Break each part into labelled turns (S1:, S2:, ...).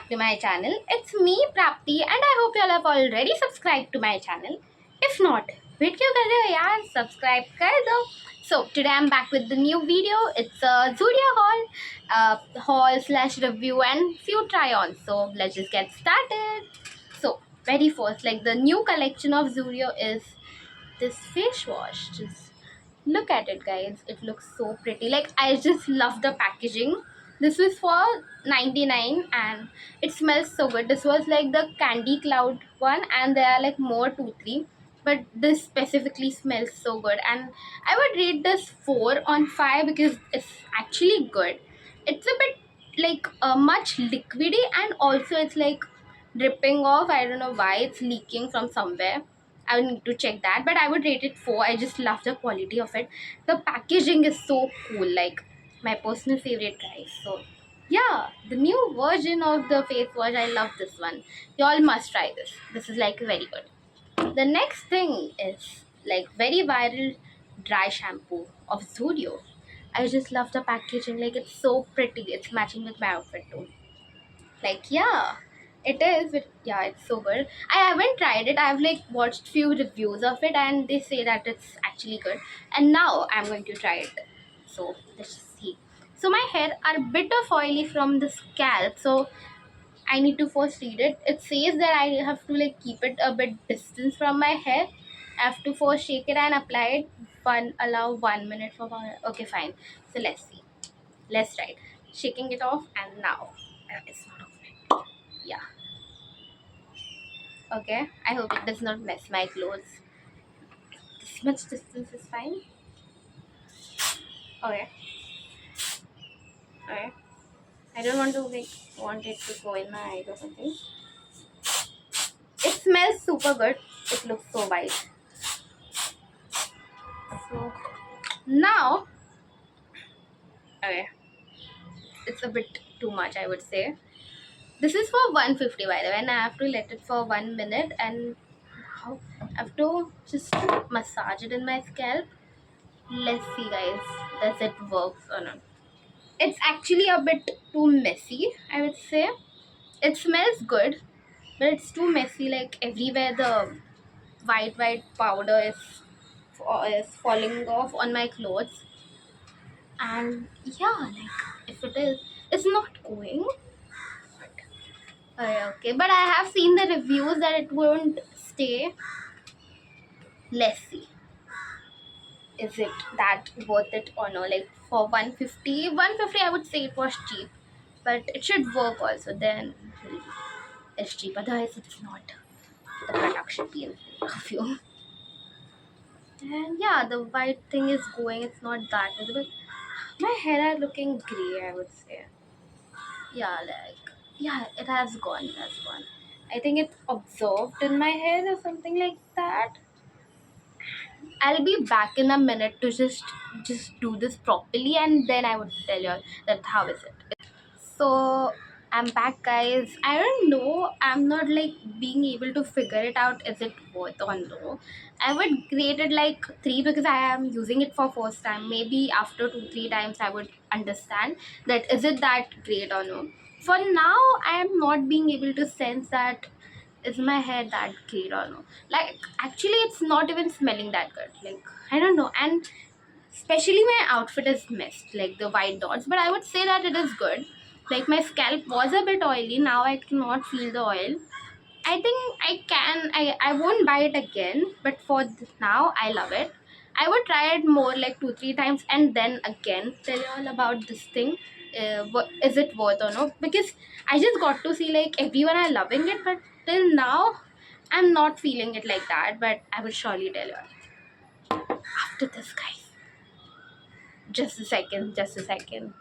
S1: back to my channel. It's me Prapti and I hope you all have already subscribed to my channel. If not, wait क्यों कर रहे हो यार, subscribe कर दो. So today I'm back with the new video. It's a Zudio haul slash review and few try-ons. So let's just get started. So very first, like the new collection of Zudio is this face wash. Just look at it, guys. It looks so pretty. Like, I just love the packaging. This was for 99 and it smells so good. This was like the candy cloud one and there are like more 2 3, but this specifically smells so good and I would rate this 4 on 5 because it's actually good. It's a bit like much liquidy and also it's like dripping off. I don't know why it's leaking from somewhere. I would need to check that, but I would rate it 4. I just love the quality of it. The packaging is so cool, like my personal favorite, guys. So yeah, the new version of the face wash, I love this one. Y'all must try this. This is like very good. The next thing is like very viral dry shampoo of Zudio. I just love the packaging. Like, it's so pretty. It's matching with my outfit too. Like, yeah, it is, yeah, it's so good. I haven't tried it. I've like watched few reviews of it and they say that it's actually good, and now I'm going to try it. So let's just see. So my hair are a bit of oily from the scalp, so I need to first read it. It says that I have to like keep it a bit distance from my hair. I have to first shake it and apply it. Allow 1 minute for okay, fine. So let's see. Let's try it. Shaking it off and now it's not off. Yeah. Okay. I hope it does not mess my clothes. This much distance is fine. Okay. Okay. I don't want to like want it to go in my eyes or something. It smells super good. It looks so white. So now, okay, it's a bit too much, I would say. This is for 150 by the way, and I have to let it for 1 minute, and now I have to just massage it in my scalp. Let's see, guys, does it work or not? It's actually a bit too messy, I would say. It smells good, but it's too messy. Like, everywhere the white powder is falling off on my clothes, and yeah, like if it is, it's not going. Okay, but I have seen the reviews that it won't stay. Let's see, is it that worth it or no? Like, for 150, I would say it was cheap, but it should work also. Then it's cheap. Otherwise, it's not. The product should be in perfume. And yeah, the white thing is going. It's not that visible. My hair are looking gray, I would say. Yeah, like, yeah, it has gone. It has gone. I think it's absorbed in my hair or something like that. I'll be back in a minute to just do this properly, and then I would tell you all that how is it. So I'm back, guys. I don't know. I'm not like being able to figure it out. Is it worth or no? I would rate it like 3 because I am using it for first time. Maybe after 2 3 times I would understand that is it that great or no. For now, I am not being able to sense that is my hair that great or no. Like, actually, it's not even smelling that good. Like, I don't know. And especially my outfit is messed, like the white dots, but I would say that it is good. Like, my scalp was a bit oily, now I cannot feel the oil. I think I won't buy it again, but for now I love it. I would try it more like 2 3 times and then again tell you all about this thing. Is it worth or no? Because I just got to see like everyone are loving it, but till now I'm not feeling it like that. But I will surely tell you all after this, guys. Just a second, just a second.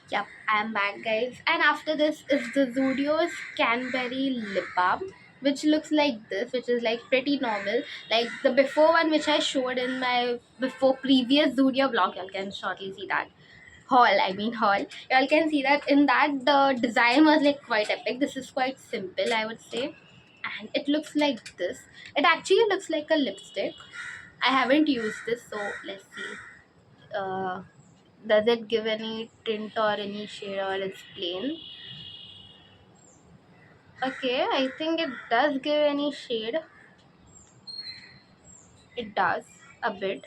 S1: Yep, I'm back, guys. And after this is the Zudio's Canberry Lip Balm, which looks like this, which is like pretty normal. Like the before one, which I showed in my before previous Zudio vlog, y'all can shortly see that. Haul. Y'all can see that in that the design was like quite epic. This is quite simple, I would say. And it looks like this. It actually looks like a lipstick. I haven't used this, so let's see. Does it give any tint or any shade, or it's plain? Okay, I think it does give any shade. It does a bit.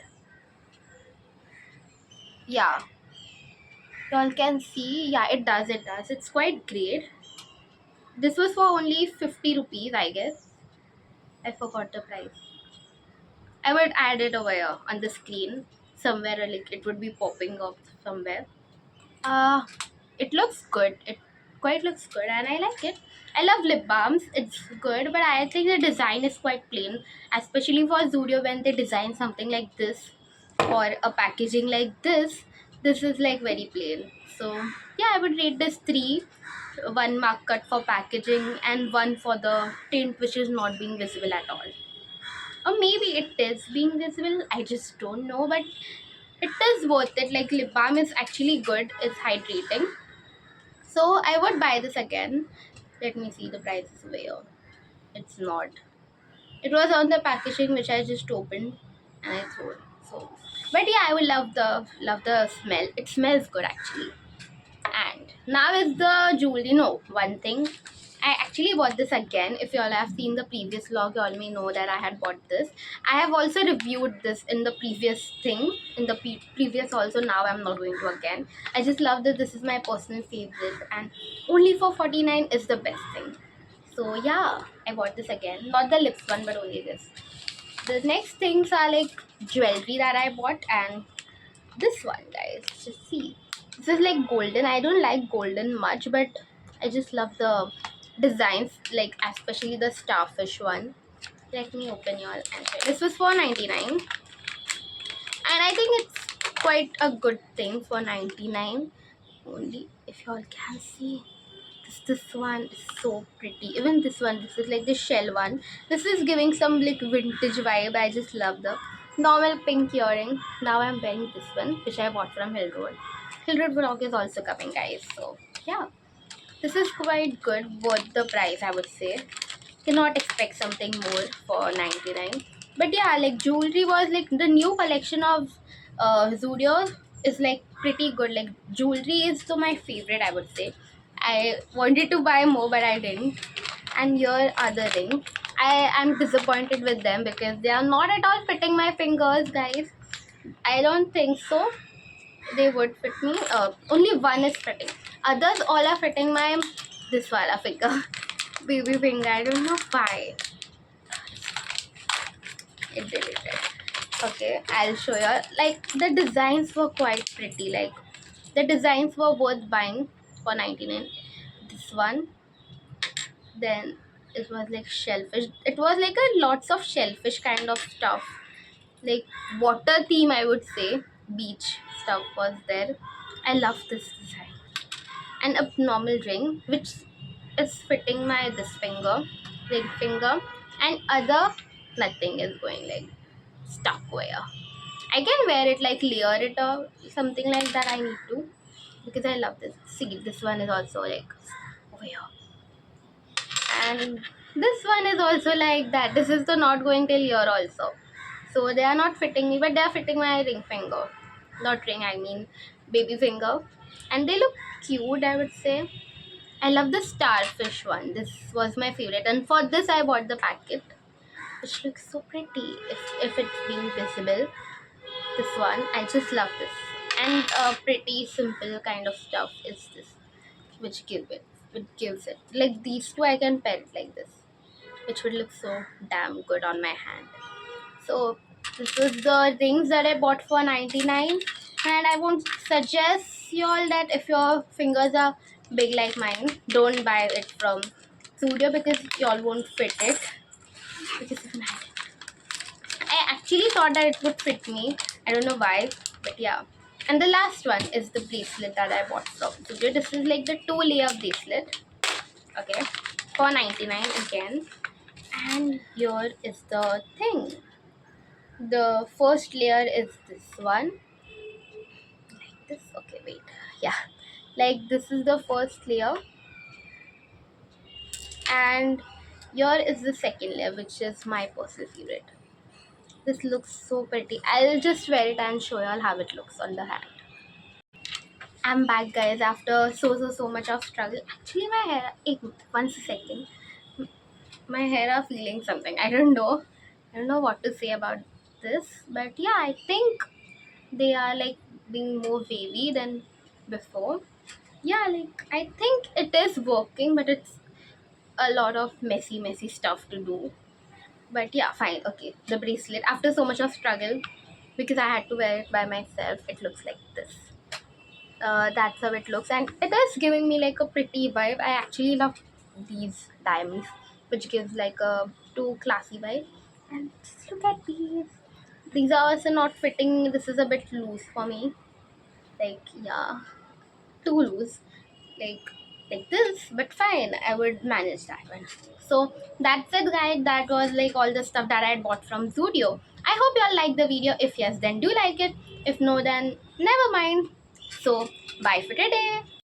S1: Yeah, y'all can see. Yeah, it does. It does. It's quite great. This was for only 50 rupees, I guess. I forgot the price. I would add it over here on the screen somewhere, like it would be popping up somewhere. Uh, it looks good. It quite looks good, and I like it. I love lip balms. It's good, but I think the design is quite plain, especially for Zudio when they design something like this or a packaging like this. This is like very plain. So yeah, I would rate this three. One mark cut for packaging and one for the tint, which is not being visible at all. Or maybe it is being visible. I just don't know, but it is worth it. Like lip balm is actually good. It's hydrating. So I would buy this again. Let me see the prices over here. It's not. It was on the packaging which I just opened and I threw it. So, but yeah, I will love the smell. It smells good actually. And now is the jewelry. No, one thing. I actually bought this again. If you all have seen the previous vlog, you all may know that I had bought this. I have also reviewed this in the previous thing, in the previous also. Now I'm not going to again. I just love that this is my personal favorite, and only for 49 is the best thing. So yeah, I bought this again. Not the lips one, but only this. The next things are like jewelry that I bought, and this one, guys, just see, this is like golden. I don't like golden much, but I just love the designs, like especially the starfish one. Let me open your answer. This was for 99, and I think it's quite a good thing for 99 only. If you all can see, this one is so pretty. Even this one, this is like the shell one. This is giving some like vintage vibe. I just love the normal pink earring. Now I'm wearing this one, which I bought from Hill Road. Hill Road vlog is also coming, guys. So yeah, this is quite good. Worth the price, I would say. Cannot expect something more for 99. But yeah, like jewelry was like the new collection of Zudio is like pretty good. Like jewelry is so my favorite, I would say. I wanted to buy more, but I didn't. And your other ring, I am disappointed with them because they are not at all fitting my fingers, guys. I don't think so. They would fit me. Only one is fitting. Others all are fitting my this wala finger, baby finger. I don't know why it did it. Okay, I'll show you. Like the designs were quite pretty. Like the designs were worth buying for 99. This one, then it was like shellfish. It was like a lots of shellfish kind of stuff, like water theme, I would say. Beach stuff was there. I love this design. And a normal ring which is fitting my this finger, ring finger, and other nothing is going like stuck where I can wear it, like layer it or something like that. I need to, because I love this. See, this one is also like over here, and this one is also like that. This is the not going till here also. So they are not fitting me, but they are fitting my ring finger. Not ring, I mean baby finger. And they look cute, I would say. I love the starfish one. This was my favorite. And for this I bought the packet, which looks so pretty. If it's being visible. This one, I just love this. And a pretty simple kind of stuff is this, which gives it. Like these two I can pair it like this, which would look so damn good on my hand. So this was the rings that I bought for 99, and I won't suggest you all that if your fingers are big like mine, don't buy it from Studio because y'all won't fit it. Which is nice. I actually thought that it would fit me. I don't know why, but yeah. And the last one is the bracelet that I bought from Studio. This is like the 2-layer bracelet. Okay, for 99 again. And here is the thing. The first layer is this one, like this. Okay, wait, yeah, like this is the first layer, and here is the second layer, which is my personal favorite. This looks so pretty. I'll just wear it and show you all how it looks on the hand. I'm back, guys, after so much of struggle. Actually my hair, one second, my hair are feeling something. I don't know what to say about this, but yeah, I think they are like being more wavy than before. Yeah, like I think it is working, but it's a lot of messy stuff to do. But yeah, fine. Okay, the bracelet, after so much of struggle, because I had to wear it by myself, it looks like this. That's how it looks, and it is giving me like a pretty vibe. I actually love these diamonds, which gives like a too classy vibe. And just look at these. These are also not fitting. This is a bit loose for me. Like, yeah, too loose. Like like this, but fine, I would manage that one. So that's it, guys. That was like all the stuff that I had bought from Zudio. I hope you all like the video. If yes, then do like it. If no, then never mind. So bye for today.